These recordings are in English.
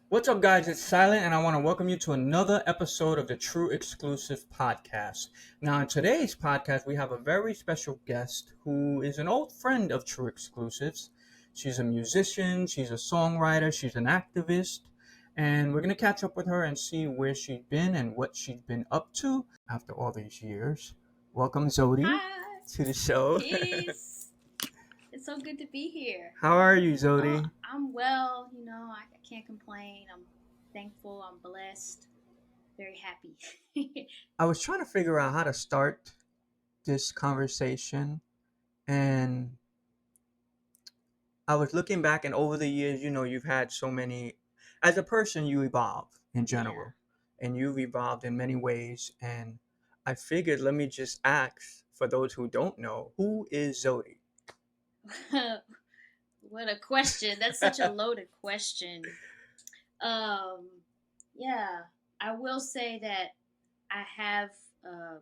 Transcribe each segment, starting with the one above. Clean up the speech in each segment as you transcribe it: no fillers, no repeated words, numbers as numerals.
What's up, guys? It's Silent, and I want to welcome you to another episode of the True Exclusive podcast. Now, in today's podcast, we have a very special guest who is an old friend of True Exclusives. She's a musician, she's a songwriter, she's an activist, and we're going to catch up with her and see where she's been and what she's been up to after all these years. Welcome, Zewdy, Hi, to the show. peace. It's so good to be here. How are you, Oh, Zewdy? I'm well. I can't complain. I'm thankful. I'm blessed. Very happy. I was trying to figure out how to start this conversation, and I was looking back, and over the years, you've had so many. As a person, you evolve in Yeah. general, and you've evolved in many ways. And I figured, let me just ask for those who don't know, who is Zewdy? What a question. That's such a loaded question. Um, yeah, I will say that I have um,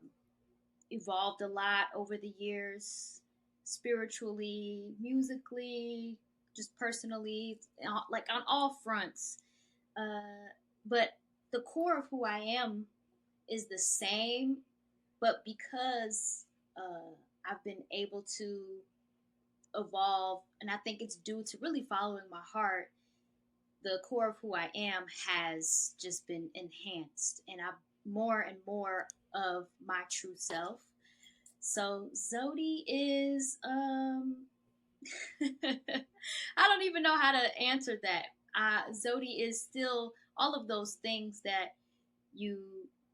evolved a lot over the years, spiritually, musically, just personally, like on all fronts. But the core of who I am is the same, but because I've been able to evolve, and I think it's due to really following my heart, the core of who I am has just been enhanced, and I'm more and more of my true self. So Zodi is I don't even know how to answer that. Zodi is still all of those things that you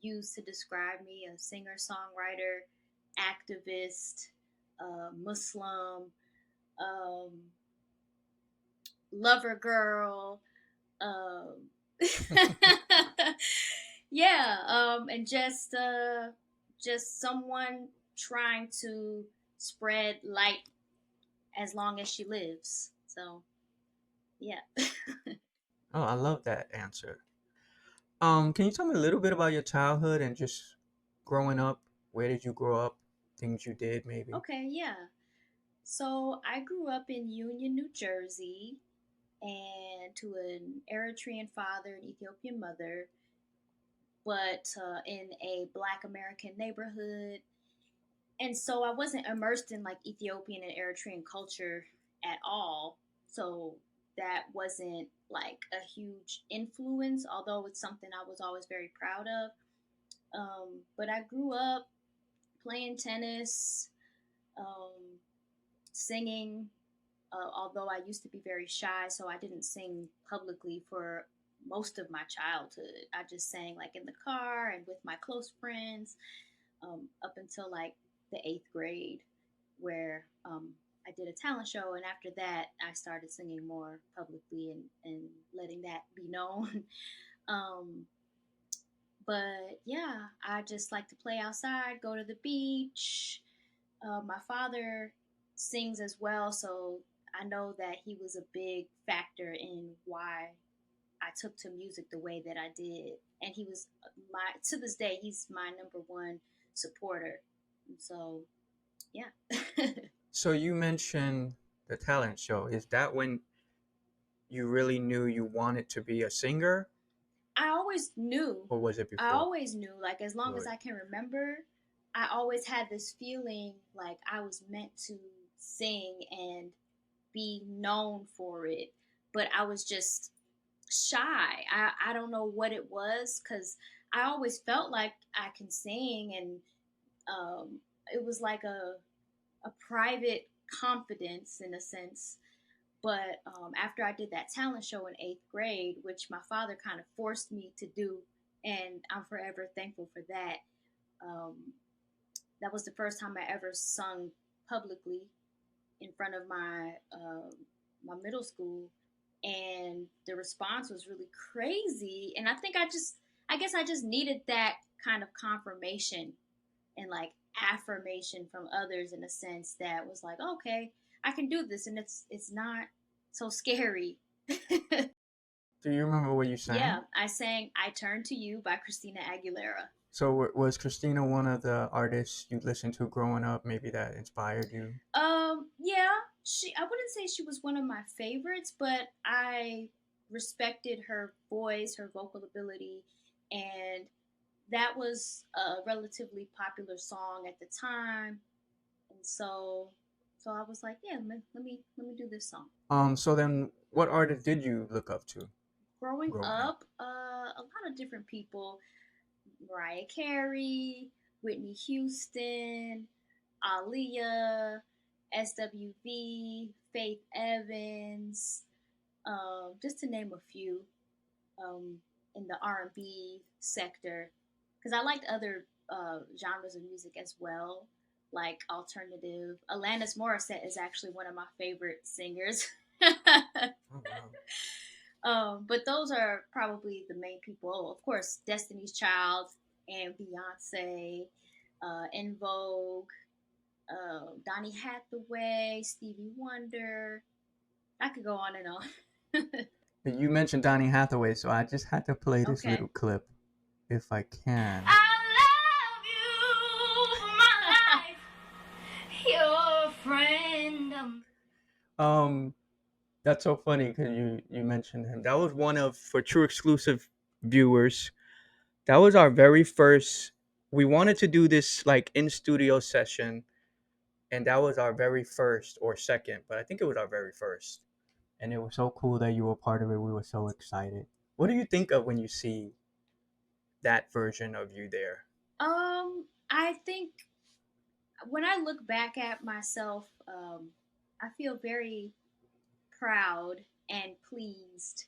use to describe me: a singer, songwriter, activist, Muslim, um, lover girl. Um, yeah, and just someone trying to spread light as long as she lives. So yeah. Oh, I love that answer. Can you tell me a little bit about your childhood and just growing up? Where did you grow up? Things you did, maybe. Okay, yeah. So I grew up in Union, New Jersey, and to an Eritrean father and Ethiopian mother, but in a Black American neighborhood. And so I wasn't immersed in like Ethiopian and Eritrean culture at all. So that wasn't like a huge influence, although it's something I was always very proud of. But I grew up playing tennis, um, singing, although I used to be very shy, so I didn't sing publicly for most of my childhood. I just sang like in the car and with my close friends, up until like the eighth grade, where I did a talent show. And after that, I started singing more publicly and letting that be known. um, but yeah, I just like to play outside, go to the beach. My father sings as well, so I know that he was a big factor in why I took to music the way that I did. And he was my to this day he's my number one supporter. And so yeah. So you mentioned the talent show. Is that when you really knew you wanted to be a singer, I always knew. or was it I before? always knew, like as long as Right. I can remember, I always had this feeling like I was meant to sing and be known for it. But I was just shy. I don't know what it was because I always felt like I can sing, and it was like a private confidence in a sense. But after I did that talent show in eighth grade, which my father kind of forced me to do, and I'm forever thankful for that. Um, that was the first time I ever sung publicly in front of my middle school, and the response was really crazy. And I guess I just needed that kind of confirmation and like affirmation from others in a sense that was like, okay, I can do this, and it's not so scary. Do you remember what you Yeah, sang? I sang "I Turn to You" by Christina Aguilera. So was Christina one of the artists you listened to growing up? Maybe that inspired you. Yeah, I wouldn't say she was one of my favorites, but I respected her voice, her vocal ability, and that was a relatively popular song at the time. And so I was like, yeah, let me do this song. So then, what artist did you look up to Growing growing up? up, a lot of different people: Mariah Carey, Whitney Houston, Aaliyah, SWV, Faith Evans, just to name a few, um, in the R&B sector. Because I liked other genres of music as well, like alternative. Alanis Morissette is actually one of my favorite singers. Oh wow. But those are probably the main people. Oh, of course, Destiny's Child and Beyonce, In Vogue, Donny Hathaway, Stevie Wonder. I could go on and on. You mentioned Donny Hathaway, so I just had to play this Okay. little clip if I can. I love you for my life, your friend. Um, that's so funny because you mentioned him. That was one of for True Exclusive viewers. That was our very first. We wanted to do this like in studio session, and that was our very first or second, but I think it was our very first. And it was so cool that you were part of it. We were so excited. What do you think of when you see that version of you there? I think when I look back at myself, I feel very proud and pleased,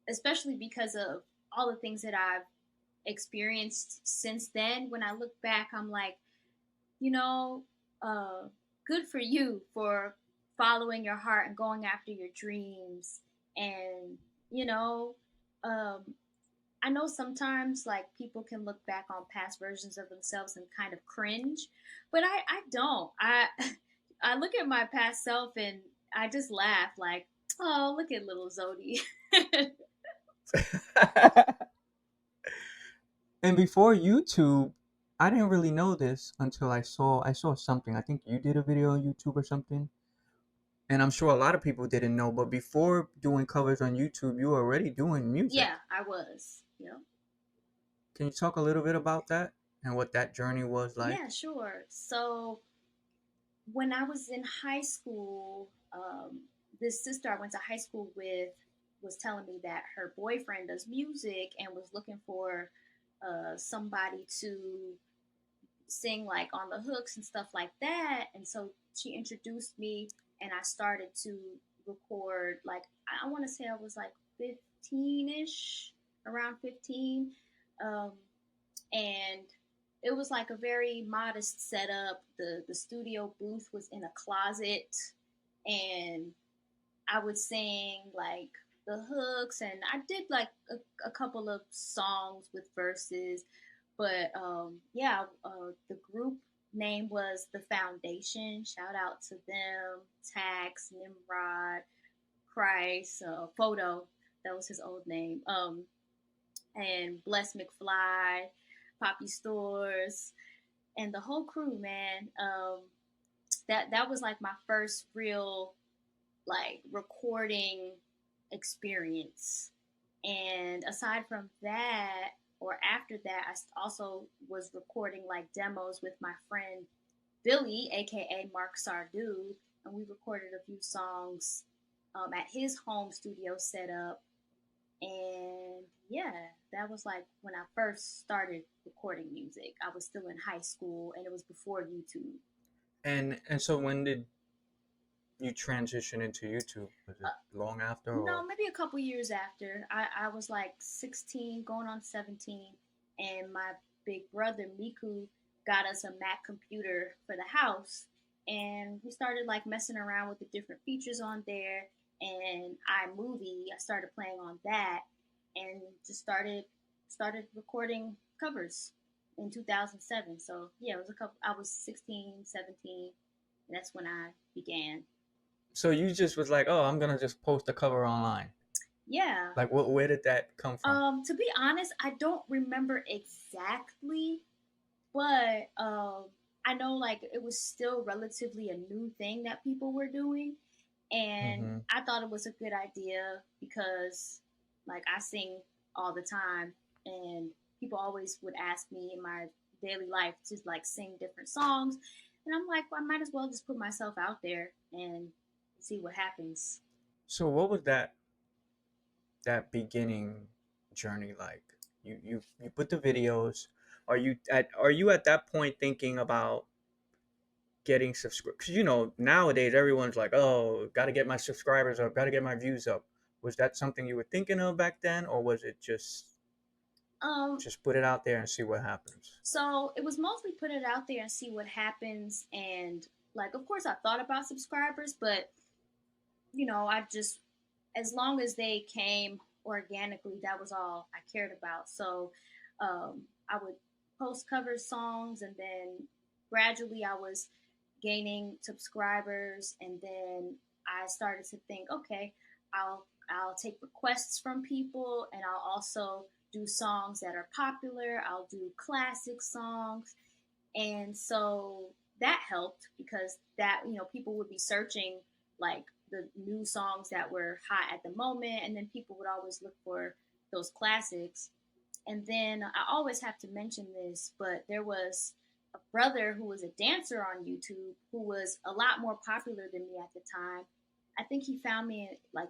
especially because of all the things that I've experienced since then. When I look back, I'm like, you know, uh, good for you for following your heart and going after your dreams. And, you know, um, I know sometimes like people can look back on past versions of themselves and kind of cringe, but I don't. I look at my past self and I just laugh like, oh, look at little Zewdy. And before YouTube, I didn't really know this until I saw something. I think you did a video on YouTube or something. And I'm sure a lot of people didn't know, but before doing covers on YouTube, you were already doing Yeah, music. I was. You know. Can you talk a little bit about that and what that journey was like? Yeah, sure. So when I was in high school, this sister I went to high school with was telling me that her boyfriend does music and was looking for somebody to sing like on the hooks and stuff like that. And so she introduced me, and I started to record. Like I want to say I was like 15 ish, around 15. Um, and it was like a very modest setup. The studio booth was in a closet, and I would sing like the hooks, and I did like a couple of songs with verses. But yeah, the group name was The Foundation. Shout out to them, Tax, Nimrod, Christ, Photo. That was his old name. And Bless McFly, Poppy Stores, and the whole crew, man. That was like my first real like recording experience. And aside from that, or after that, I also was recording like demos with my friend Billy, aka Mark Sardu, and we recorded a few songs at his home studio setup. And yeah, that was like when I first started recording music. I was still in high school, and it was before YouTube. And so when did you transition into YouTube? Was Uh, it long after no, or? maybe a couple years after. I was like 16, going on 17, and my big brother Miku got us a Mac computer for the house, and we started like messing around with the different features on there. And iMovie, I started playing on that, and just started recording covers in 2007. So yeah, it was a couple. I was 16, 17, and that's when I began. So you just was like, oh, I'm gonna just post a cover online. Yeah. Like, what? Where did that come from? To be honest, I don't remember exactly, but I know like it was still relatively a new thing that people were doing, and Mm-hmm. I thought it was a good idea because Like I sing all the time, and people always would ask me in my daily life to like sing different songs, and I'm like, well, I might as well just put myself out there and see what happens. So what was that beginning journey like? You put the videos. Are you at that point thinking about getting subscribers? Because nowadays everyone's like, oh, got to get my subscribers up, got to get my views up. Was that something you were thinking of back then, or was it Um, just put it out there and see what happens? so it was mostly put it out there and see what happens, and like, of course, I thought about subscribers, but I just, as long as they came organically, that was all I cared about. So I would post cover songs, and then gradually I was gaining subscribers, and then I started to think, okay, I'll take requests from people, and I'll also do songs that are popular. I'll do classic songs, and so that helped because that people would be searching like the new songs that were hot at the moment, and then people would always look for those classics. And then I always have to mention this, but there was a brother who was a dancer on YouTube who was a lot more popular than me at the time. I think he found me like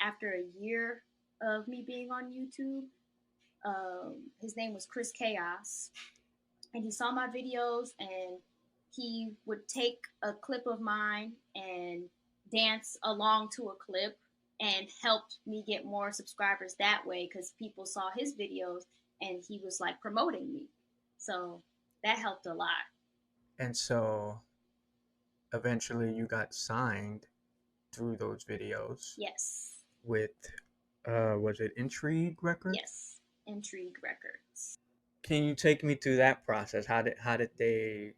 after a year of me being on YouTube. His name was Chris Chaos, and he saw my videos, and he would take a clip of mine and dance along to a clip and helped me get more subscribers that way because people saw his videos and he was like promoting me. So that helped a lot. And so eventually you got signed through those videos Yes. with was it Intrigue Records? Yes. Intrigue Records. Can you take me through that process? How did they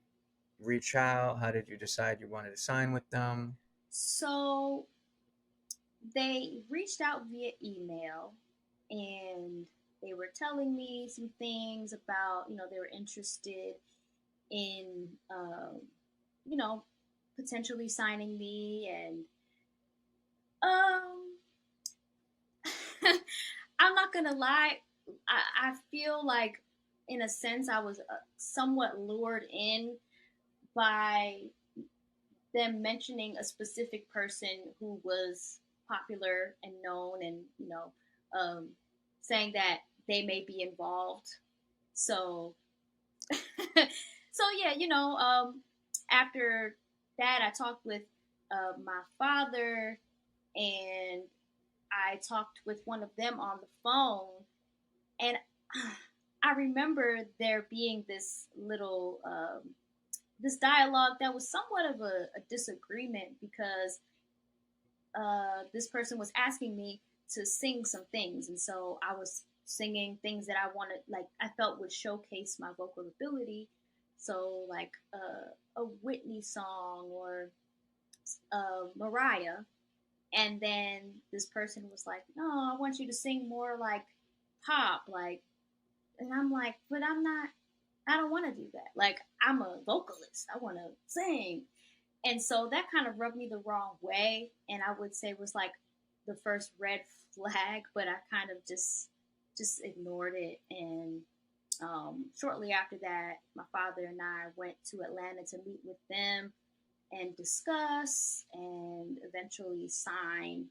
reach out? How did you decide you wanted to sign with them? So they reached out via email, and they were telling me some things about, they were interested in, you know, potentially signing me. And um, I'm not gonna lie, I feel like, in a sense, I was somewhat lured in by them mentioning a specific person who was popular and known, and um, saying that they may be involved. So, so yeah, after that, I talked with my father, and I talked with one of them on the phone, and I remember there being this dialogue that was somewhat of a disagreement because this person was asking me to sing some things, and so I was singing things that I wanted, like I felt would showcase my vocal ability. So like a Whitney song or Mariah, and then this person was like, "No, I want you to sing more like pop, like." And I'm like, "But I'm not. I don't want to do that. Like I'm a vocalist. I want to sing." And so that kind of rubbed me the wrong way, and I would say was like the first red flag, but I kind of just ignored it. And shortly after that, my father and I went to Atlanta to meet with them and discuss and eventually sign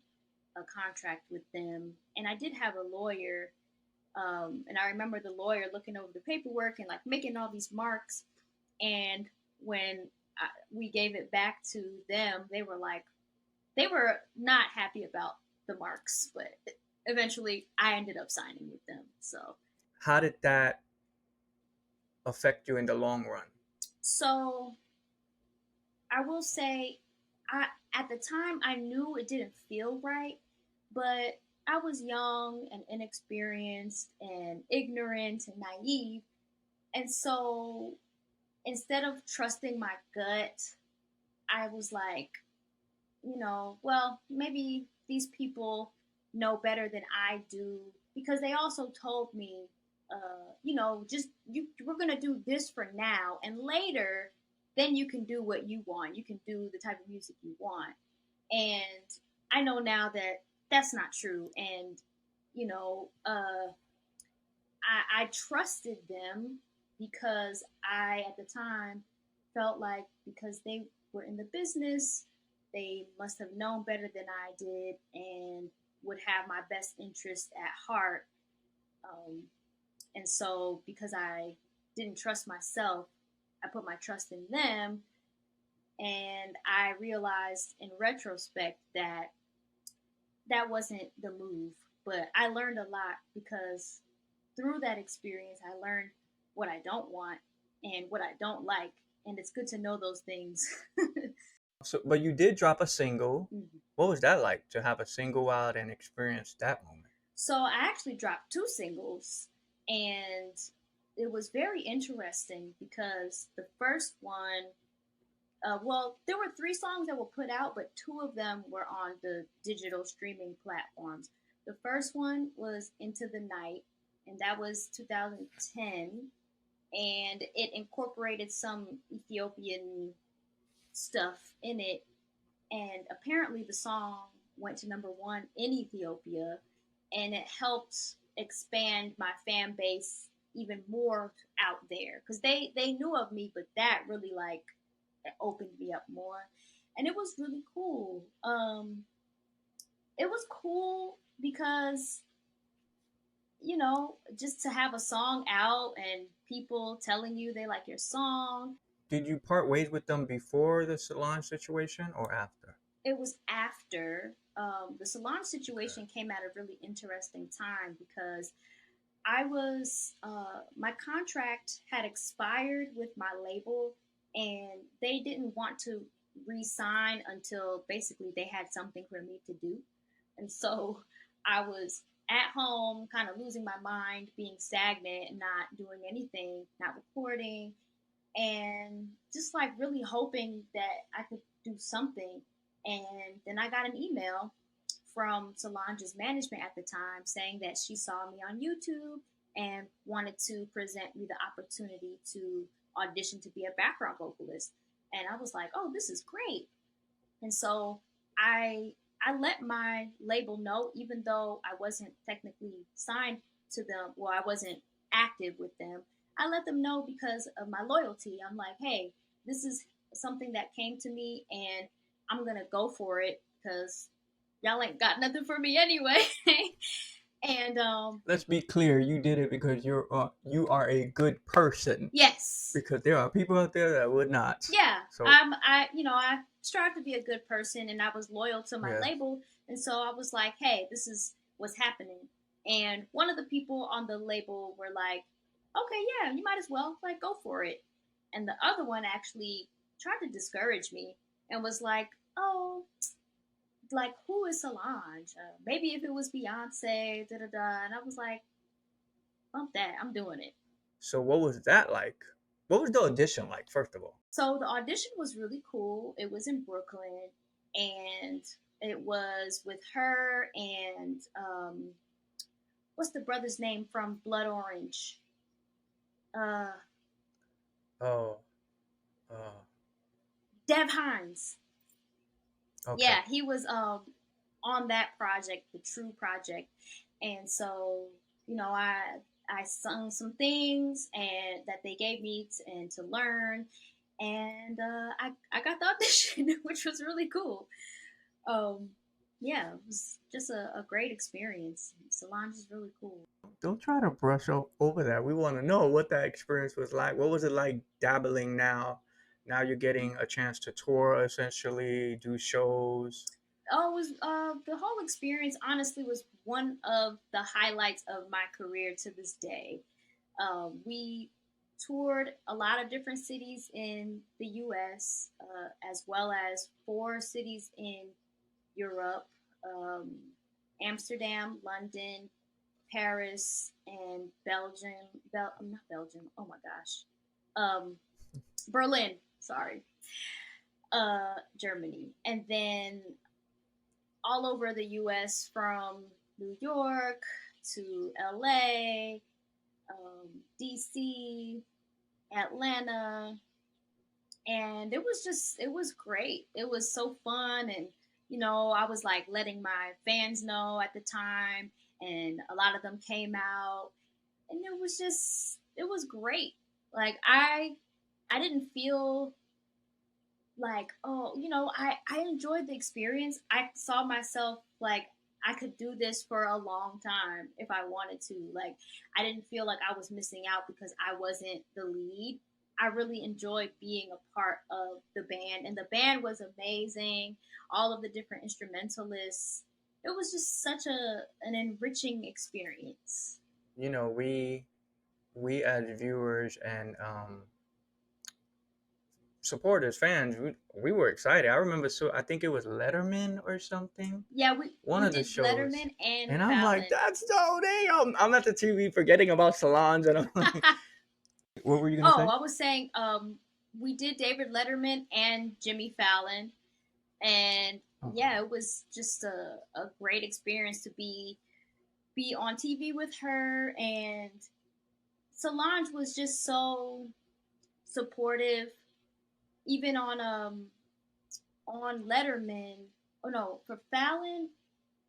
a contract with them. And I did have a lawyer, and I remember the lawyer looking over the paperwork and like making all these marks. And when we gave it back to them, they were not happy about the marks, but eventually I ended up signing with them. So, How did that affect you in the long run? so I will say, I at the time I knew it didn't feel right, but I was young and inexperienced and ignorant and naive, and so instead of trusting my gut, I was like, well, maybe these people know better than I do, because they also told me, just we're gonna do this for now, and later, then you can do what you want. You can do the type of music you want. And I know now that that's not true. And you know, I trusted them because I, at the time, felt like because they were in the business, they must have known better than I did and would have my best interest at heart. Um, and so, because I didn't trust myself, I put my trust in them. And I realized in retrospect that that wasn't the move. But I learned a lot because through that experience, I learned what I don't want and what I don't like. And it's good to know those things. So, but you did drop a single. Mhm. What was that like to have a single out and experience that moment? So I actually dropped two singles, and it was very interesting because the first one, well, there were three songs that were put out, but two of them were on the digital streaming platforms. The first one was Into the Night, and that was 2010, and it incorporated some Ethiopian stuff in it. And apparently, the song went to number one in Ethiopia, and it helped expand my fan base even more out there because they knew of me, but that really like it opened me up more, and it was really cool. It was cool because just to have a song out and people telling you they like your song. Did you part ways with them before the Solange situation or after? It was after the Solange Okay. situation came at a really interesting time because I was my contract had expired with my label, and they didn't want to re-sign until basically they had something for me to do. And so I was at home, kind of losing my mind, being stagnant, and not doing anything, not recording, and just like really hoping that I could do something. And then I got an email from Solange's management at the time saying that she saw me on YouTube and wanted to present me the opportunity to audition to be a background vocalist. And I was like, oh, this is great. And so I I let my label know, even though I wasn't technically signed to them, or I wasn't active with them. I let them know because of my loyalty. I'm like, hey, this is something that came to me, and I'm gonna go for it because y'all ain't got nothing for me anyway. and Let's be clear. You did it because you are a good person. yes, Because there are people out there that would not. yeah, So I strive to be a good person, and I was loyal to my yeah. label, and so I was like, hey, this is what's happening. And one of the people on the label were like, okay, yeah, you might as well like go for it. And the other one actually tried to discourage me and was like, oh, like who is Solange? Maybe if it was Beyonce, da da da. And I was like, bump that, I'm doing it. So what was that like? What was the audition like, first of all? So the audition was really cool. It was in Brooklyn, and it was with her and what's the brother's name from Blood Orange? Uh, Oh, uh, Dev Hines. okay. Yeah, he was on that project, the True project, and so I sung some things and that they gave me and to learn, and I got the audition, which was really cool. Um, yeah, it was just a great experience. Solange is really cool. Don't try to brush over that. We want to know what that experience was like. What was it like dabbling now? Now you're getting a chance to tour, essentially, do shows. Oh, it was the whole experience. Honestly, was one of the highlights of my career to this day. We toured a lot of different cities in the U.S. As well as four cities in Europe: um, Amsterdam, London, Paris, and Belgium. Not Belgium. Oh my gosh. Um, Berlin. Sorry. Germany, and then all over the U.S. from New York to L.A., D.C., Atlanta, and it was great. It was so fun, and I was like letting my fans know at the time, and a lot of them came out, and it was great. Like I didn't feel like, oh, I enjoyed the experience. I saw myself like I could do this for a long time if I wanted to. Like, I didn't feel like I was missing out because I wasn't the lead. I really enjoyed being a part of the band, and the band was amazing. All of the different instrumentalists. It was just such an enriching experience. You know, we as viewers and supporters, fans, we were excited. I remember, so I think it was Letterman or something, Yeah, we one we of the did shows, Letterman and and I'm like, Fallon. that's so damn. I'm at the TV forgetting about Solange, and I'm like, what were you gonna Oh, say? I was saying, we did David Letterman and Jimmy Fallon, and Uh-huh. yeah, it was just a great experience to be on TV with her. And Solange was just so supportive, even on Letterman. Oh no, for Fallon,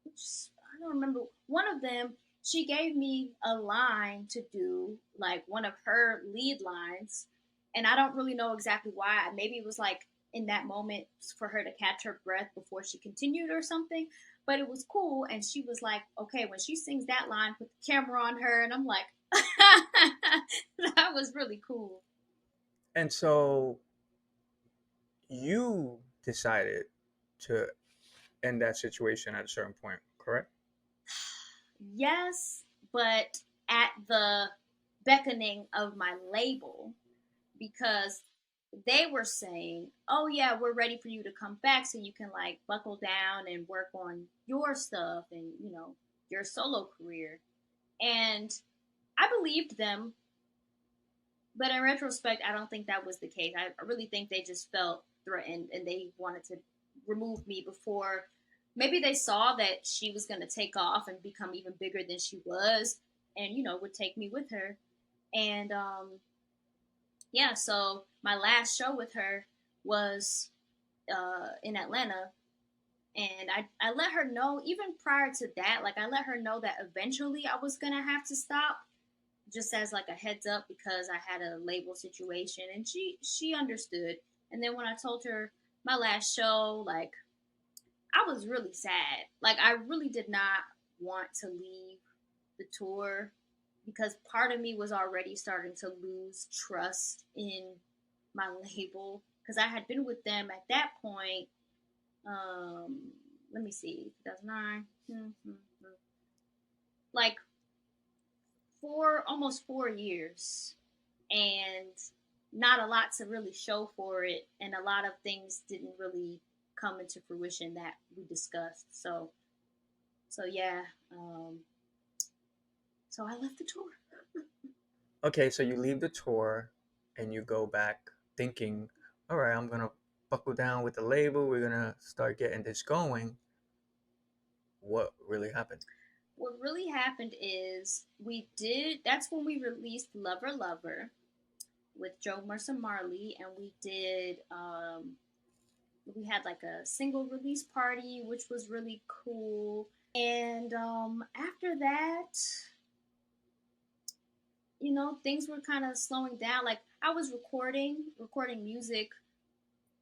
I don't remember one of them. She gave me a line to do, like one of her lead lines, and I don't really know exactly why. Maybe it was like in that moment for her to catch her breath before she continued or something. But it was cool, and she was like, "Okay, when she sings that line, put the camera on her," and I'm like, "That was really cool." And so you decided to end that situation at a certain point, correct? Yes, but at the beckoning of my label, because they were saying, "Oh yeah, we're ready for you to come back so you can like buckle down and work on your stuff and, your solo career." And I believed them, but in retrospect, I don't think that was the case. I really think they just felt threatened and they wanted to remove me before maybe they saw that she was going to take off and become even bigger than she was, and would take me with her. And yeah, so my last show with her was in Atlanta, and I let her know even prior to that. Like, I let her know that eventually I was gonna have to stop, just as like a heads up, because I had a label situation, and she understood. And then when I told her my last show, like, I was really sad. Like, I really did not want to leave the tour because part of me was already starting to lose trust in my label because I had been with them at that point. Um, Let me see, 2009, like almost 4 years, and not a lot to really show for it, and a lot of things didn't really come into fruition that we discussed. So yeah, so I left the tour. Okay, so you leave the tour and you go back thinking, all right, I'm gonna buckle down with the label. We're gonna start getting this going. What really happened? What really happened is that's when we released Lover Lover with Joe Mercer Marley, and we had like a single release party, which was really cool. And after that, things were kind of slowing down. Like, I was recording music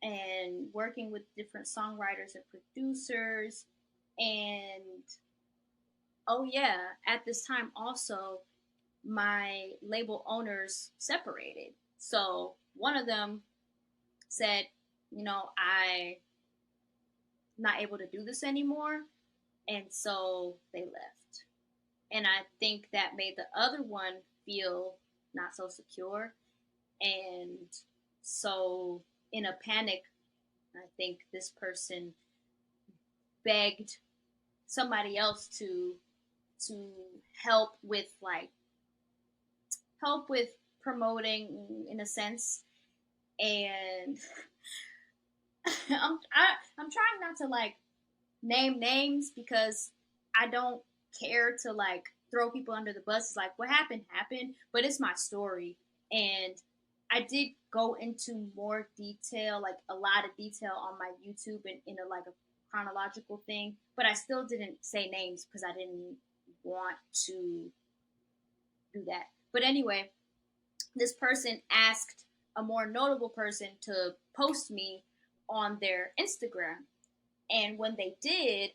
and working with different songwriters and producers. And oh yeah, at this time also, my label owners separated. So one of them said, I'm not able to do this anymore. And so they left. And I think that made the other one feel not so secure. And so, in a panic, I think this person begged somebody else to help with promoting, in a sense. And I'm trying not to like name names because I don't care to like throw people under the bus. It's like, what happened happened, but it's my story. And I did go into more detail, like a lot of detail on my YouTube and in a like a chronological thing, but I still didn't say names because I didn't want to do that. But anyway, this person asked a more notable person to post me on their Instagram. And when they did,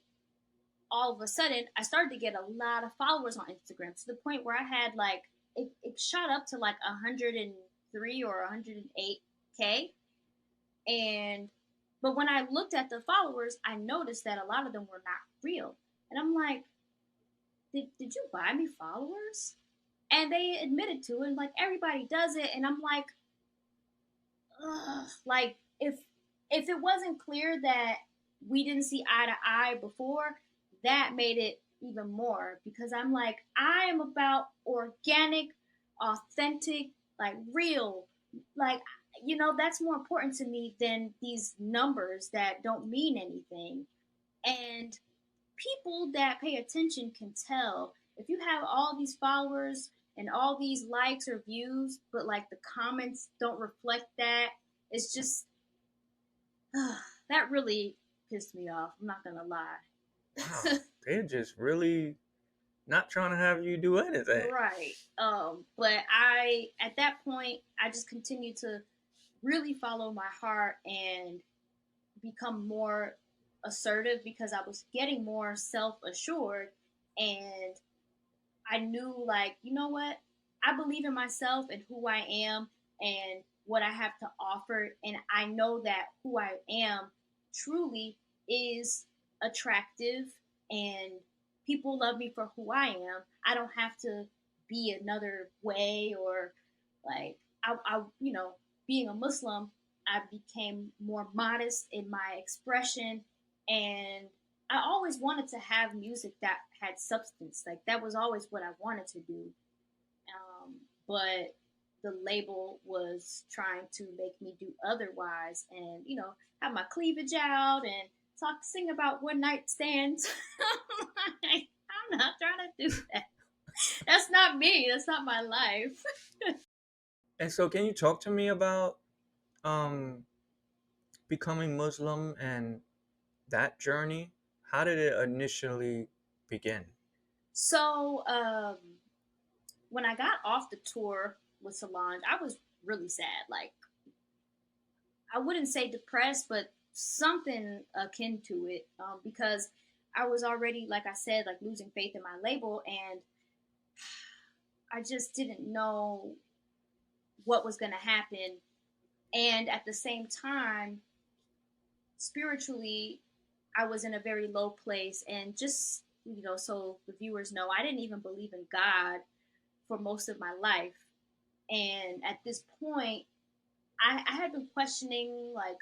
all of a sudden, I started to get a lot of followers on Instagram to the point where I had like, it shot up to like 103 or 108K. And, but when I looked at the followers, I noticed that a lot of them were not real. And I'm like, did you buy me followers? And they admitted to it, and like everybody does it. And I'm like, ugh, like if it wasn't clear that we didn't see eye to eye before, that made it even more because I'm like, I am about organic, authentic, like real, like that's more important to me than these numbers that don't mean anything. And people that pay attention can tell if you have all these followers and all these likes or views, but like the comments don't reflect that. It's just that really pissed me off. I'm not gonna Wow, lie. they're just really not trying to have you do anything. Right. But I at that point I just continued to really follow my heart and become more assertive because I was getting more self assured, and I knew, like, you know what? I believe in myself and who I am and what I have to offer. And I know that who I am truly is attractive, and people love me for who I am. I don't have to be another way, or like, being a Muslim, I became more modest in my expression, and I always wanted to have music that had substance. Like that was always what I wanted to do. Um, but the label was trying to make me do otherwise, and have my cleavage out and sing about one night stands. Like, I'm not trying to do that. That's not me. That's not my life. And so, can you talk to me about um, becoming Muslim and that journey? How did it initially begin? So when I got off the tour with Solange, I was really sad. Like, I wouldn't say depressed, but something akin to it, because I was already, like I said, like losing faith in my label, and I just didn't know what was going to happen. And at the same time, spiritually, I was in a very low place, and just so the viewers know, I didn't even believe in God for most of my life. And at this point, I had been questioning like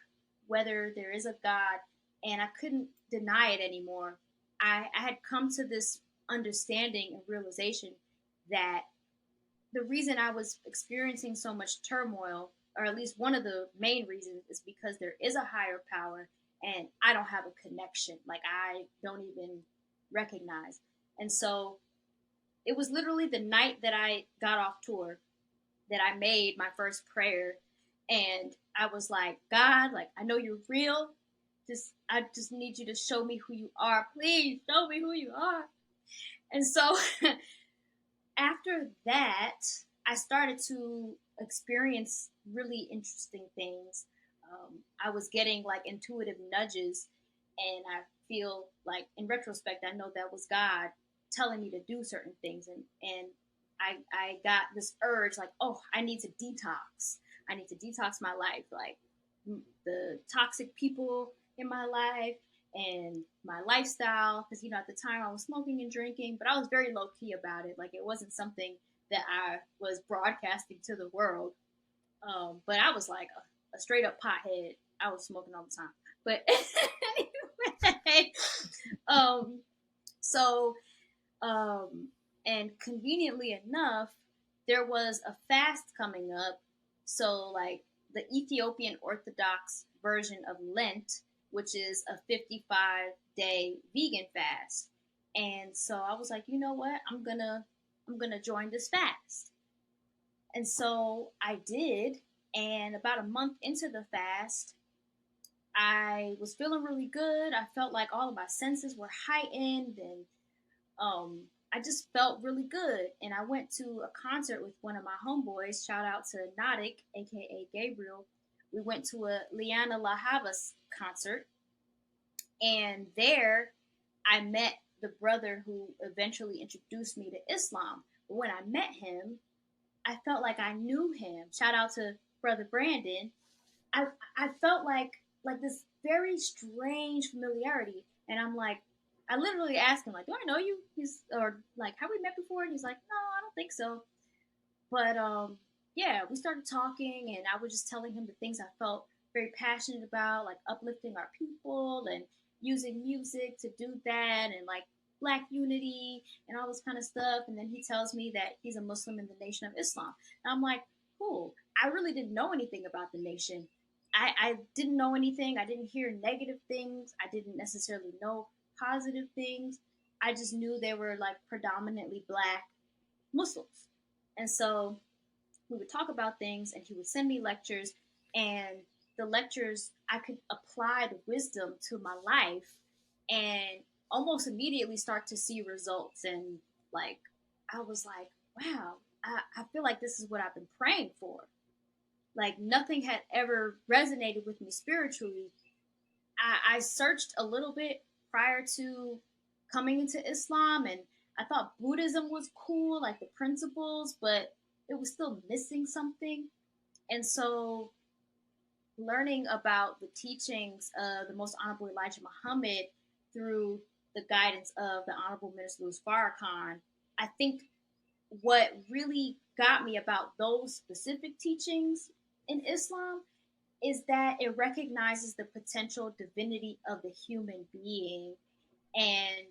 whether there is a God, and I couldn't deny it anymore. I had come to this understanding and realization that the reason I was experiencing so much turmoil, or at least one of the main reasons, is because there is a higher power and I don't have a connection. Like, I don't even recognize. And so it was literally the night that I got off tour that I made my first prayer. And I was like, God, like, I know you're real. I just need you to show me who you are. Please show me who you are. And so after that, I started to experience really interesting things. I was getting like intuitive nudges, and I feel like in retrospect, I know that was God telling me to do certain things, and I got this urge like, oh, I need to detox. I need to detox my life, like the toxic people in my life and my lifestyle, because at the time I was smoking and drinking, but I was very low key about it. Like, it wasn't something that I was broadcasting to the world. But I was like a straight up pothead. I was smoking all the time. But anyway, um, so and conveniently enough, there was a fast coming up. So, like, the Ethiopian Orthodox version of Lent, which is a 55-day vegan fast. And so I was like, you know what? I'm gonna join this fast. And so I did. And about a month into the fast, I was feeling really good. I felt like all of my senses were heightened, and I just felt really good. And I went to a concert with one of my homeboys. Shout out to Nautic, aka Gabriel. We went to a Liana La Havas concert, and there I met the brother who eventually introduced me to Islam. But when I met him, I felt like I knew him. Shout out to brother Brandon. I I felt like this very strange familiarity, and I'm like, I literally asked him like, "Do I know you?" He's or like, "Have we met before?" And he's like, "No, I don't think so." But yeah, we started talking, and I was just telling him the things I felt very passionate about, like uplifting our people and using music to do that, and like black unity and all this kind of stuff. And then he tells me that he's a Muslim in the Nation of Islam. And I'm like, cool. I really didn't know anything about the nation. I didn't know anything. I didn't hear negative things. I didn't necessarily know positive things. I just knew they were like predominantly black Muslims. And so we would talk about things, and he would send me lectures, and the lectures I could apply the wisdom to my life and almost immediately start to see results. And like, I was like, wow, I feel like this is what I've been praying for. Like, nothing had ever resonated with me spiritually. I searched a little bit prior to coming into Islam, and I thought Buddhism was cool, like the principles, but it was still missing something. And so, learning about the teachings of the Most Honorable Elijah Muhammad through the guidance of the Honorable Minister Louis Farrakhan, I think what really got me about those specific teachings in Islam is that it recognizes the potential divinity of the human being and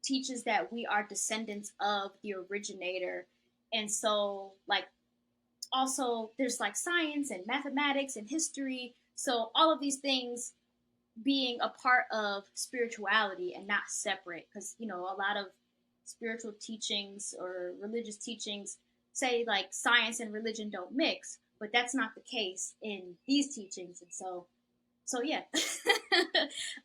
teaches that we are descendants of the originator. And so, like, also there's like science and mathematics and history. So, all of these things being a part of spirituality and not separate. Because, you know, a lot of spiritual teachings or religious teachings say like science and religion don't mix, but that's not the case in these teachings. And so yeah.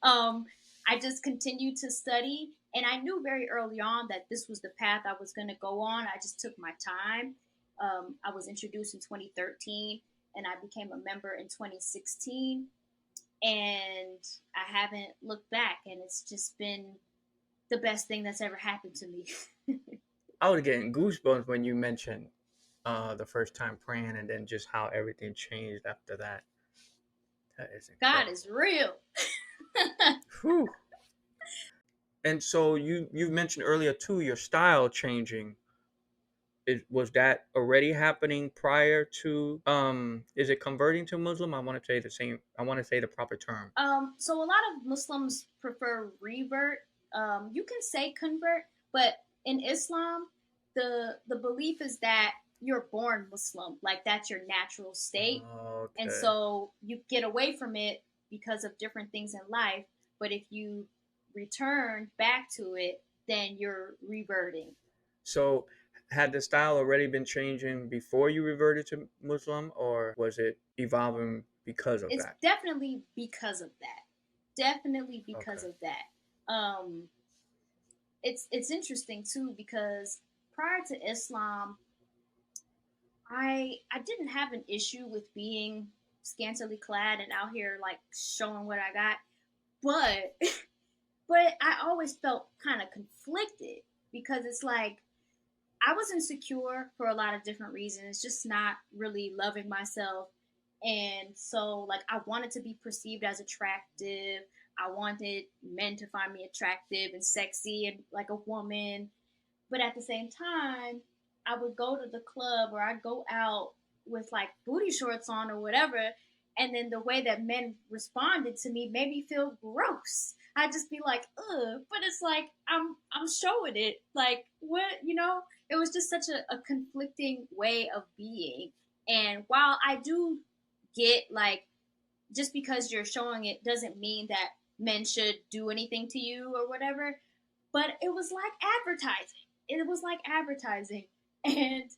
um, I just continued to study, and I knew very early on that this was the path I was going to go on. I just took my time. I was introduced in 2013, and I became a member in 2016, and I haven't looked back, and it's just been the best thing that's ever happened to me. I was getting goosebumps when you mentioned the first time praying and then just how everything changed after that. That is God is incredible. real. Whew. And so you mentioned earlier too your style changing. Was that already happening prior to is it converting to Muslim? I want to say the same. I want to say the proper term. So a lot of Muslims prefer revert. You can say convert, but in Islam, the belief is that you're born Muslim, like that's your natural state, and Okay. so you get away from it because of different things in life. But if you return back to it, then you're reverting. So had the style already been changing before you reverted to Muslim, or was it evolving because of It's that? definitely because of that. Definitely because Okay. of that. It's interesting too because prior to Islam, I didn't have an issue with being scantily clad and out here like showing what I got, but but I always felt kind of conflicted because it's like I was insecure for a lot of different reasons, just not really loving myself. And so, like, I wanted to be perceived as attractive. I wanted men to find me attractive and sexy and like a woman. But at the same time, I would go to the club or I'd go out with like booty shorts on or whatever. And then the way that men responded to me made me feel gross. I'd just be like, ugh, but it's like I'm showing it. Like what it was just such a conflicting way of being. And while I do get like just because you're showing it doesn't mean that men should do anything to you or whatever, but it was like advertising. It was like advertising. And,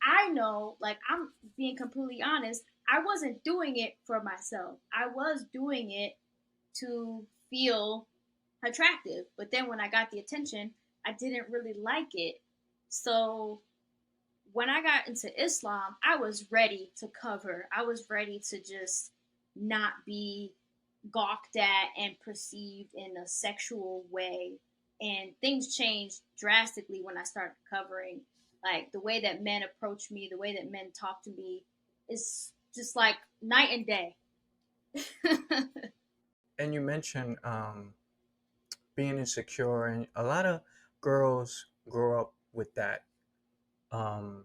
I know, like, I'm being completely honest, I wasn't doing it for myself. I was doing it to feel attractive. But then when I got the attention, I didn't really like it. So when I got into Islam, I was ready to cover. I was ready to just not be gawked at and perceived in a sexual way. And things changed drastically when I started covering. Like the way that men approach me, the way that men talk to me is just like night and day. And you mentioned being insecure, and a lot of girls grow up with that um,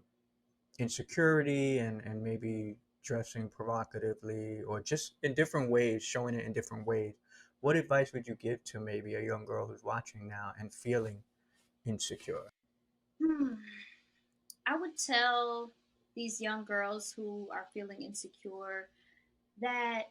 insecurity and maybe dressing provocatively or just in different ways, showing it in different ways. What advice would you give to maybe a young girl who's watching now and feeling insecure? Hmm. I would tell these young girls who are feeling insecure that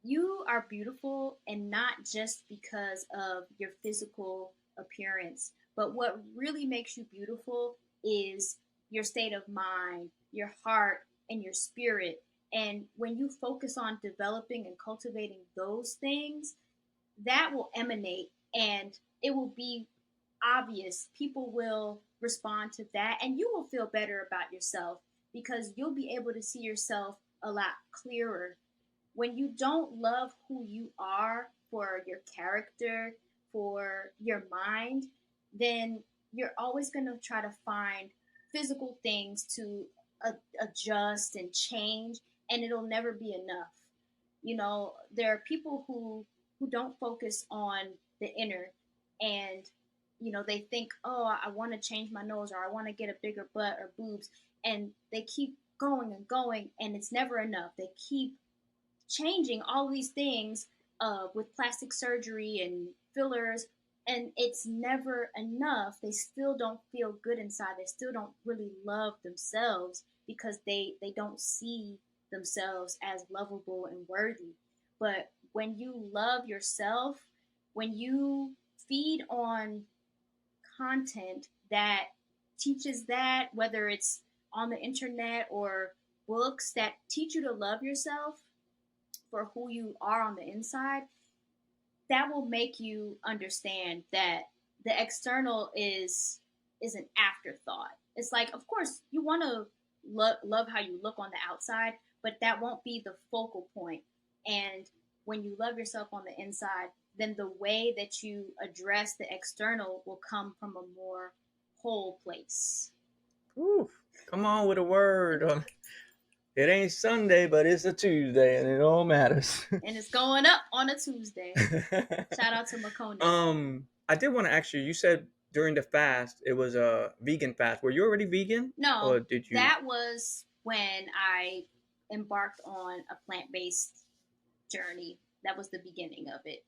you are beautiful, and not just because of your physical appearance, but what really makes you beautiful is your state of mind, your heart, and your spirit. And when you focus on developing and cultivating those things, that will emanate, and it will be obvious. People will respond to that, and you will feel better about yourself because you'll be able to see yourself a lot clearer. When you don't love who you are for your character, for your mind, then you're always going to try to find physical things to adjust and change, and it'll never be enough. You know, there are people who don't focus on the inner, and they think, oh, I want to change my nose, or I want to get a bigger butt or boobs, and they keep going and going, and it's never enough. They keep changing all these things with plastic surgery and fillers, and it's never enough. They still don't feel good inside. They still don't really love themselves because they don't see themselves as lovable and worthy. But when you love yourself, when you feed on content that teaches that, whether it's on the internet or books that teach you to love yourself for who you are on the inside, that will make you understand that the external is an afterthought. It's like, of course, you want to love how you look on the outside, but that won't be the focal point. And when you love yourself on the inside, then the way that you address the external will come from a more whole place. Ooh, come on with a word. It ain't Sunday, but it's a Tuesday, and it all matters. And it's going up on a Tuesday. Shout out to Makoni. I did want to ask you. You said during the fast it was a vegan fast. Were you already vegan, or No, did you? that was when I embarked on a plant based journey. That was the beginning of it.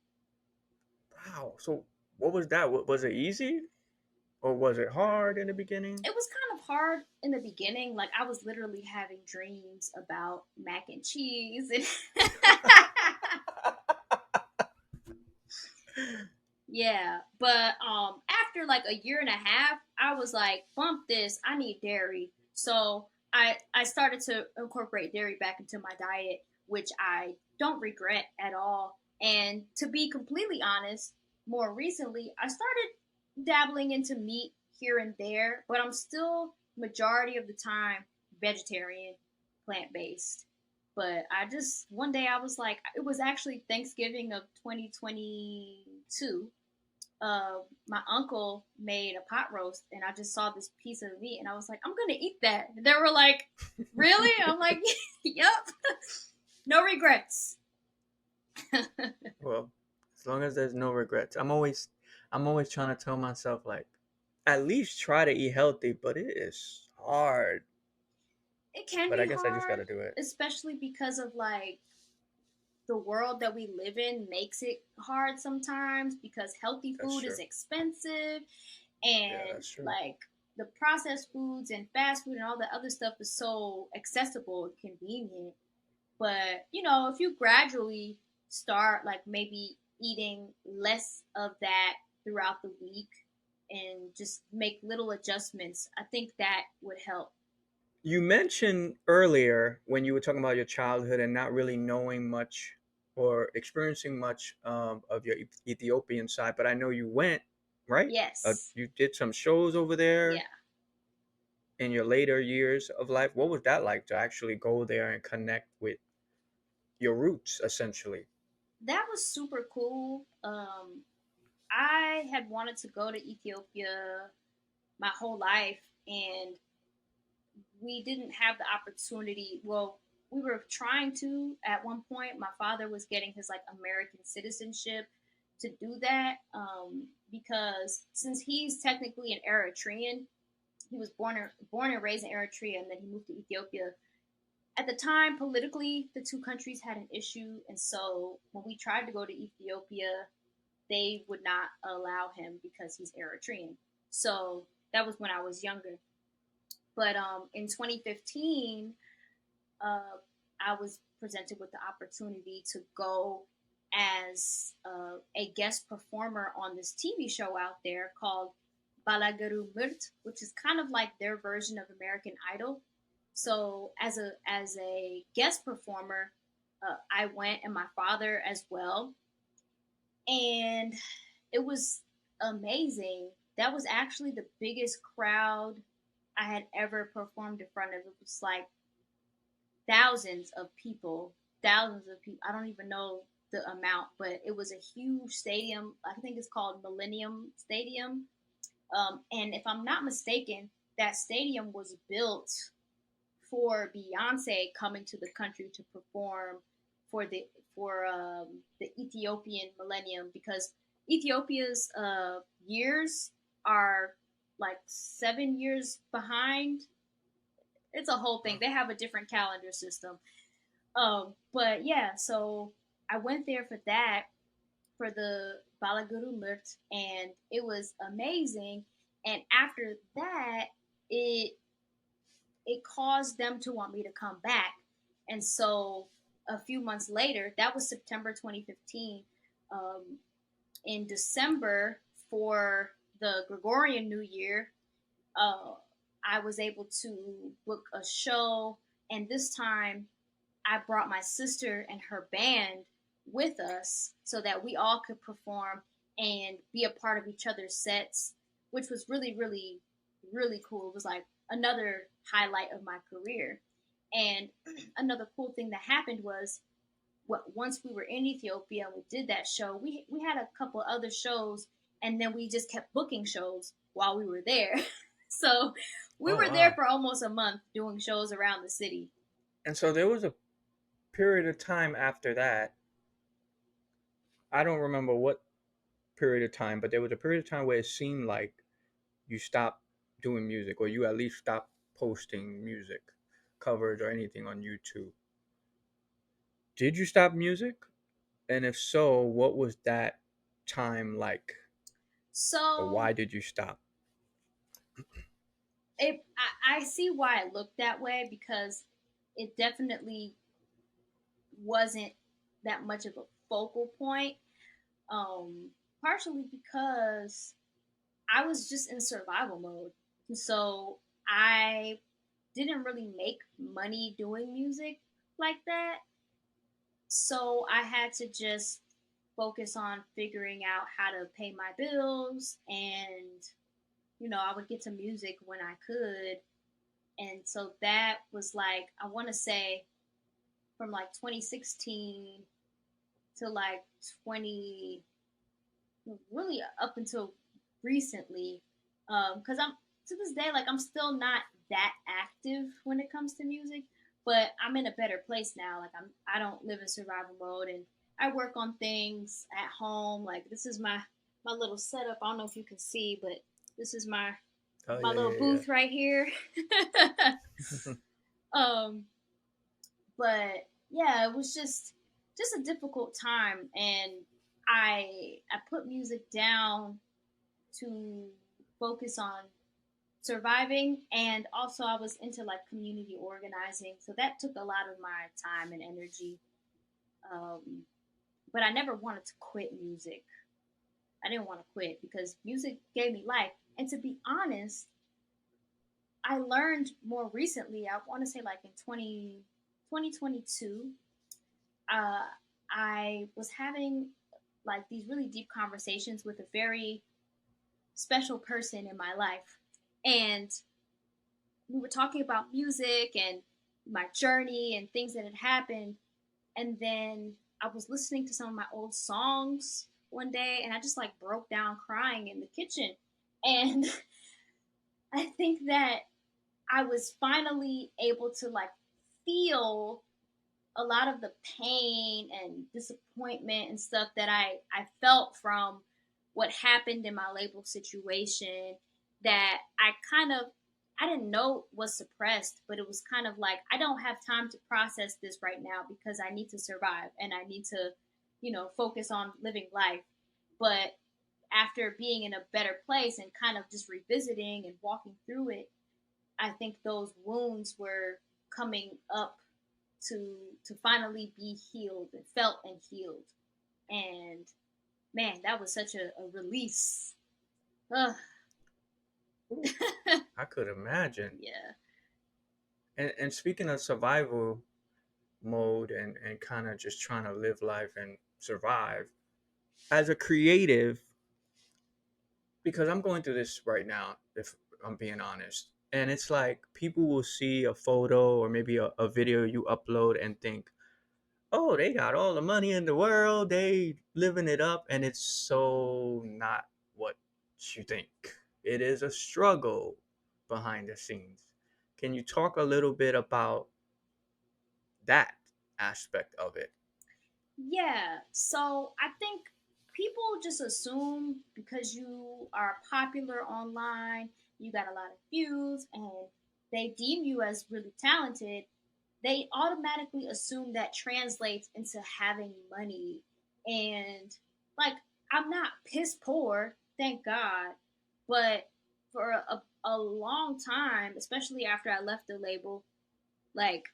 Wow. So what was that? Was it easy, or was it hard in the beginning? It was kind of hard in the beginning. Like, I was literally having dreams about mac and cheese. And yeah, but after like a year and a half, I was like, bump this, I need dairy. So I started to incorporate dairy back into my diet, which I don't regret at all. And to be completely honest, more recently I started dabbling into meat here and there, but I'm still majority of the time vegetarian, plant based. But I just one day I was like, it was actually Thanksgiving of 2022. My uncle made a pot roast, and I just saw this piece of meat, and I was like, I'm gonna eat that. And they were like, really? I'm like, yep. No regrets. Well, as long as there's no regrets. I'm always trying to tell myself like, at least try to eat healthy, but it is hard. It can But I be guess I just got hard, to do it. especially because of like the world that we live in makes it hard sometimes because healthy That's food is true. expensive, Yeah, and that's true. like the processed foods and fast food and all that other stuff is so accessible and convenient. But if you gradually start like maybe eating less of that throughout the week and just make little adjustments, I think that would help. You mentioned earlier when you were talking about your childhood and not really knowing much or experiencing much of your Ethiopian side, but I know you went, right? Yes. You did some shows over there Yeah. in your later years of life. What was that like to actually go there and connect with your roots, essentially? That was super cool. I had wanted to go to Ethiopia my whole life, and we didn't have the opportunity. Well, we were trying to at one point. My father was getting his like American citizenship to do that, because since he's technically an Eritrean, he was born and raised in Eritrea, and then he moved to Ethiopia. At the time, politically, the two countries had an issue, and so when we tried to go to Ethiopia, they would not allow him because he's Eritrean. So that was when I was younger. But in 2015, uh, I was presented with the opportunity to go as a guest performer on this TV show out there called Balagaru Mirt, which is kind of like their version of American Idol. So as a guest performer, I went and my father as well, and it was amazing. That was actually the biggest crowd I had ever performed in front of. It was like thousands of people, thousands of people. I don't even know the amount, but it was a huge stadium. I think it's called Millennium Stadium. And if I'm not mistaken, that stadium was built for Beyonce coming to the country to perform for the Ethiopian Millennium, because Ethiopia's years are like 7 years behind. It's a whole thing. They have a different calendar system. But yeah, so I went there for that, for the Balaguru Mirt, and it was amazing. And after that, it it caused them to want me to come back. And so a few months later, that was September 2015. Um, in December, for the Gregorian New Year, uh, I was able to book a show, and this time I brought my sister and her band with us so that we all could perform and be a part of each other's sets, which was really, really, really cool. It was like another highlight of my career. And another cool thing that happened was, once we were in Ethiopia and we did that show, we had a couple other shows, and then we just kept booking shows while we were there. So we Oh were there wow! for almost a month doing shows around the city. And so there was a period of time after that. I don't remember what period of time, but there was a period of time where it seemed like you stopped doing music, or you at least stopped posting music covers or anything on YouTube. Did you stop music? And if so, what was that time like? Or So why did you stop? I see why it looked that way, because it definitely wasn't that much of a focal point. Um, Partially because I was just in survival mode. So I didn't really make money doing music like that. So I had to just focus on figuring out how to pay my bills, and I would get to music when I could. And so that was like, I want to say, from like 2016 to like 20, really up until recently. Because I'm, to this day, like, I'm still not that active when it comes to music, but I'm in a better place now. Like, I don't live in survival mode, and I work on things at home. Like, this is my little setup. I don't know if you can see, but this is my Oh my yeah, little yeah, booth right here. yeah. um, but yeah, it was just a difficult time, and I put music down to focus on surviving, and also I was into like community organizing, so that took a lot of my time and energy. Um, but I never wanted to quit music. I didn't want to quit because music gave me life. And to be honest, I learned more recently, I want to say like in 2022, I was having like these really deep conversations with a very special person in my life. And we were talking about music and my journey and things that had happened. And then I was listening to some of my old songs one day and I just like broke down crying in the kitchen. And I think that I was finally able to like feel a lot of the pain and disappointment and stuff that I felt from what happened in my label situation that I didn't know was suppressed, but it was kind of like I don't have time to process this right now because I need to survive and I need to, focus on living life. But after being in a better place and kind of just revisiting and walking through it, I think those wounds were coming up to finally be healed and felt and healed. And man, that was such a release. Ugh. Ooh, I could imagine. Yeah. And speaking of survival mode and kind of just trying to live life and survive, as a creative, because I'm going through this right now, if I'm being honest. And it's like people will see a photo or maybe a video you upload and think, oh, they got all the money in the world, they living it up. And it's so not what you think. It is a struggle behind the scenes. Can you talk a little bit about that aspect of it? Yeah. So I think people just assume because you are popular online, you got a lot of views, and they deem you as really talented, they automatically assume that translates into having money. And like, I'm not piss poor, thank God. But for a long time, especially after I left the label, like,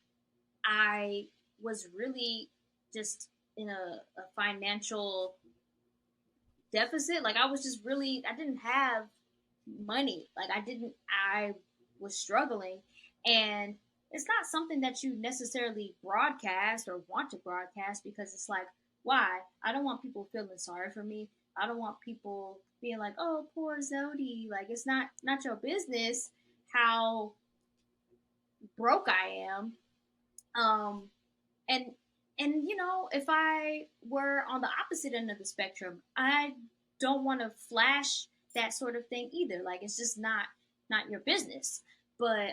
I was really just in a financial deficit. Like, I was just really, I didn't have money. I was struggling. And it's not something that you necessarily broadcast or want to broadcast because it's like, why? I don't want people feeling sorry for me. I don't want people being like, oh, poor Zewdy. Like, it's not your business how broke I am. Um, and if I were on the opposite end of the spectrum, I don't want to flash that sort of thing either. Like, it's just not your business. But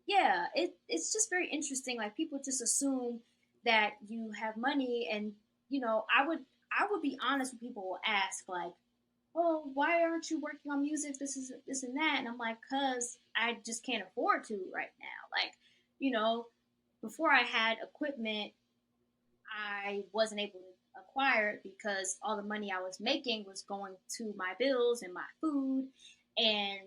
yeah, it's just very interesting. Like, people just assume that you have money. And I would be honest when people will ask like, oh, why aren't you working on music, this and that? And I'm like, cuz I just can't afford to right now. Like, you know before I had equipment, I wasn't able to acquire it because all the money I was making was going to my bills and my food. And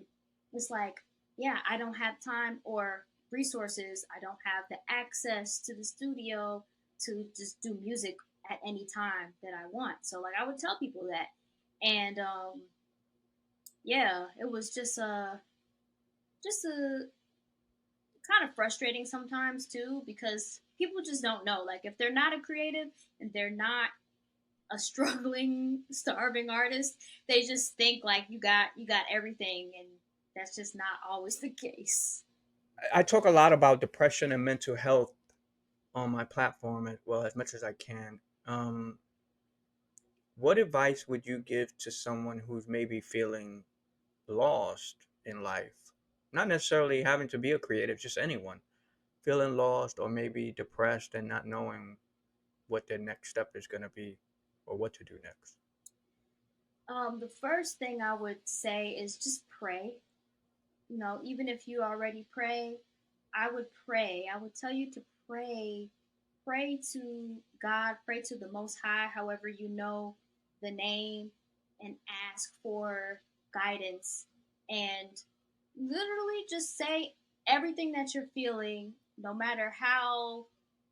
it's like, yeah, I don't have time or resources. I don't have the access to the studio to just do music at any time that I want. So like I would tell people that. And yeah, it was just a kind of frustrating sometimes too because people just don't know. Like if they're not a creative and they're not a struggling, starving artist, they just think like you got everything, and that's just not always the case. I talk a lot about depression and mental health on my platform, well, as much as I can. What advice would you give to someone who's maybe feeling lost in life? Not necessarily having to be a creative, just anyone feeling lost or maybe depressed and not knowing what their next step is going to be or what to do next. The first thing I would say is just pray. Even if you already pray, I would pray. I would tell you to pray. Pray to God, pray to the Most High, however you know the name, and ask for guidance. And literally just say everything that you're feeling, no matter how,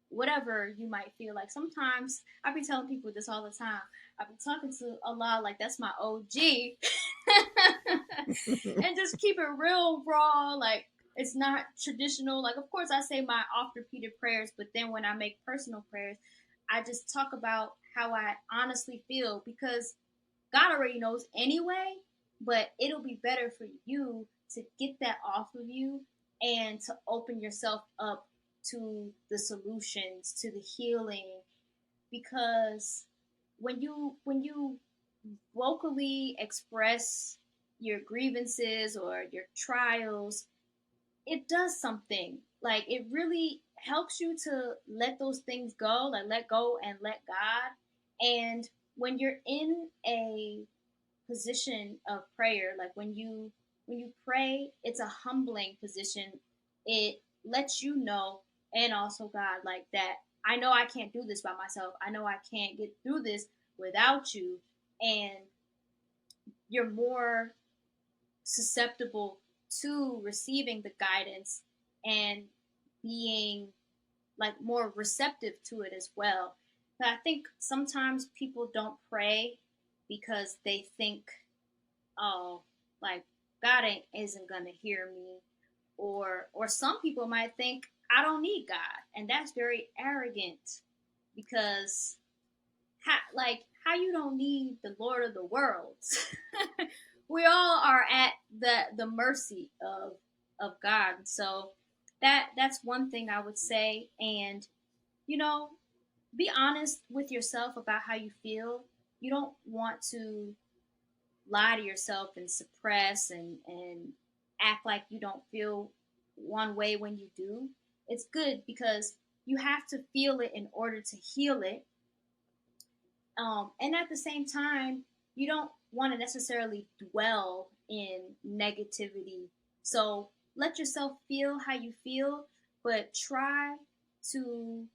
whatever you might feel. Like sometimes I be telling people this all the time. I be talking to Allah like that's my OG. And just keep it real raw. Like it's not traditional. Like of course I say my oft repeated prayers, but then when I make personal prayers, I just talk about how I honestly feel because God already knows anyway, but it'll be better for you to get that off of you and to open yourself up to the solutions, to the healing, because when you vocally express your grievances or your trials, it does something. Like it really helps you to let those things go, like let go and let God. And when you're in a position of prayer, like when you pray, it's a humbling position. It lets you know, and also God, like that I know I can't do this by myself. I know I can't get through this without you. And you're more susceptible to receiving the guidance and being like more receptive to it as well. But I think sometimes people don't pray because they think, oh, like God isn't gonna hear me, or some people might think I don't need God, and that's very arrogant because how you don't need the Lord of the worlds. We all are at the mercy of God. So that's one thing I would say. And you know, be honest with yourself about how you feel. You don't want to lie to yourself and suppress and act like you don't feel one way when you do. It's good because you have to feel it in order to heal it. And at the same time, you don't want to necessarily dwell in negativity. So let yourself feel how you feel, but try to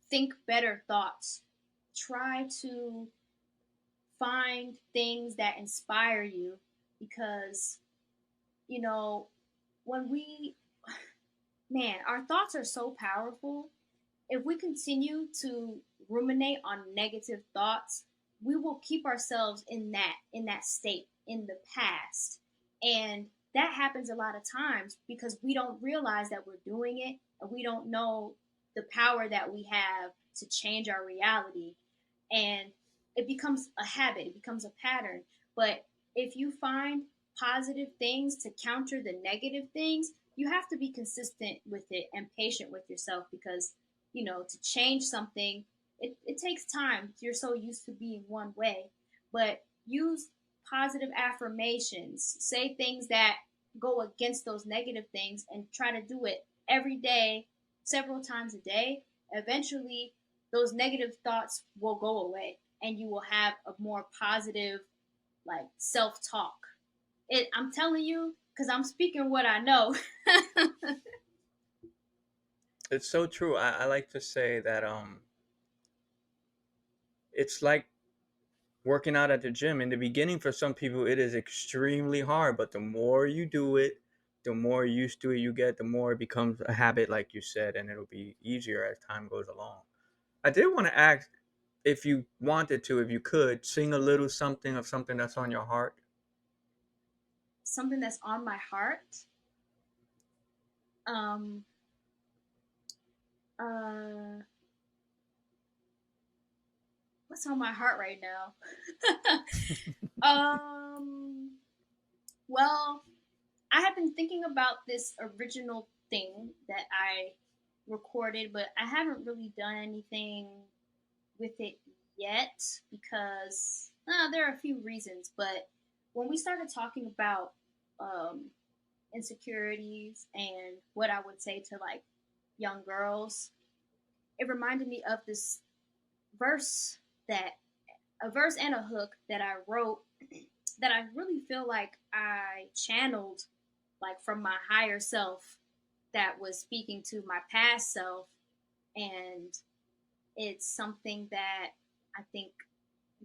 think better thoughts. Try to find things that inspire you because, you know, when we, man, our thoughts are so powerful. If we continue to ruminate on negative thoughts, we will keep ourselves in that state in the past. And that happens a lot of times because we don't realize that we're doing it and we don't know the power that we have to change our reality. And it becomes a habit, it becomes a pattern. But if you find positive things to counter the negative things, you have to be consistent with it and patient with yourself because to change something, it takes time. You're so used to being one way. But use positive affirmations, say things that go against those negative things, and try to do it every day, several times a day. Eventually, those negative thoughts will go away and you will have a more positive, like, self talk. I'm telling you, because I'm speaking what I know. It's so true. I like to say that it's like working out at the gym. In the beginning, for some people, it is extremely hard, but the more you do it, the more used to it you get, the more it becomes a habit, like you said, and it'll be easier as time goes along. I did want to ask if you wanted to, if you could, sing a little something of something that's on your heart. Something that's on my heart. Um, uh, what's on my heart right now? um, well, I have been thinking about this original thing that I recorded, but I haven't really done anything with it yet because there are a few reasons. But when we started talking about um, insecurities and what I would say to like young girls, it reminded me of this verse that a verse and a hook that I wrote that I really feel like I channeled like from my higher self that was speaking to my past self, and it's something that I think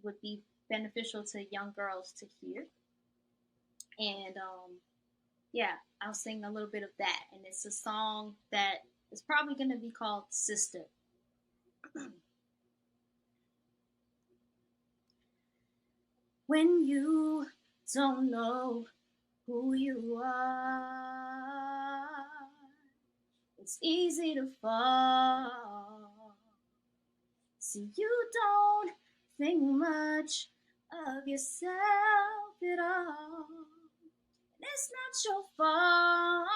would be beneficial to young girls to hear. And yeah, I'll sing a little bit of that, and it's a song that is probably going to be called Sister. When you don't know who you are, it's easy to fall. See, you don't think much of yourself at all. And it's not your fault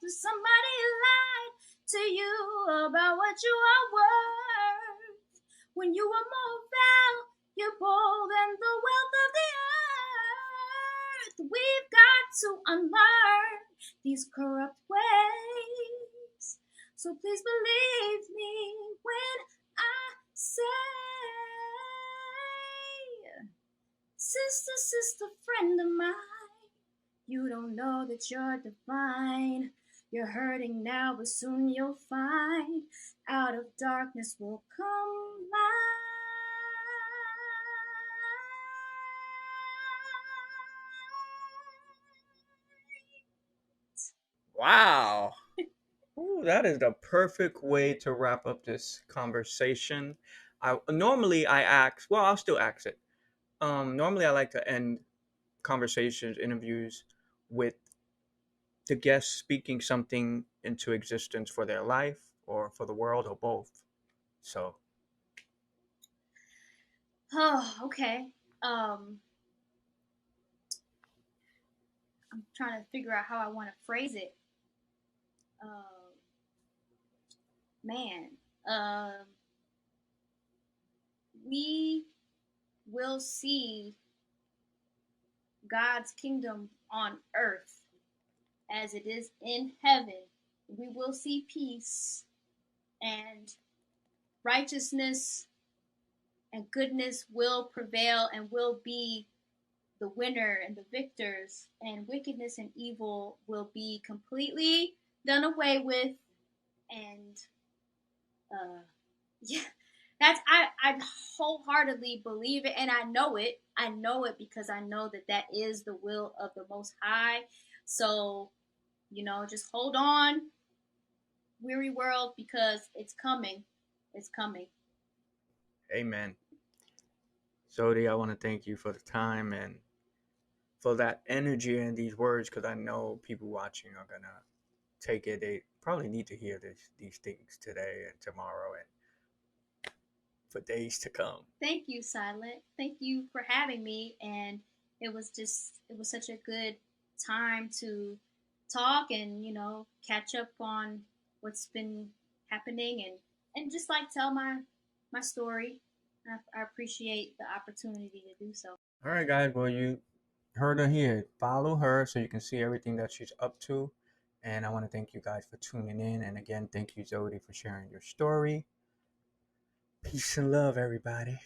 that somebody lied to you about what you are worth. When you are more valuable than the wealth of the earth, we've got to unlearn these corrupt ways. So please believe me when I say, sister, sister, friend of mine, you don't know that you're divine. You're hurting now, but soon you'll find out of darkness will come Wow. Ooh, that is the perfect way to wrap up this conversation. I ask, well, I'll still ask it. Normally I like to end conversations, interviews with the guest speaking something into existence for their life or for the world or both. So, light. Oh, okay. Um, I'm trying to figure out how I want to phrase it. Uh, man, um, we will see God's kingdom on earth as it is in heaven. We will see peace and righteousness and goodness will prevail and will be the winner and the victors, and wickedness and evil will be completely done away with. And uh, yeah, I wholeheartedly believe it, and I know it. I know it because I know that that is the will of the Most High. So just hold on, weary world, because it's coming. It's coming. amen. Zodi, I want to thank you for the time and for that energy and these words because I know people watching are going to take it. They probably need to hear these things today and tomorrow and for days to come. Thank you, Silent. Thank you for having me. And it was such a good time to talk and, catch up on what's been happening and just like tell my story. I appreciate the opportunity to do so. All right, guys. Well, you heard her here. Follow her so you can see everything that she's up to. And I want to thank you guys for tuning in. And again, thank you, Zodi, for sharing your story. Peace and love, everybody.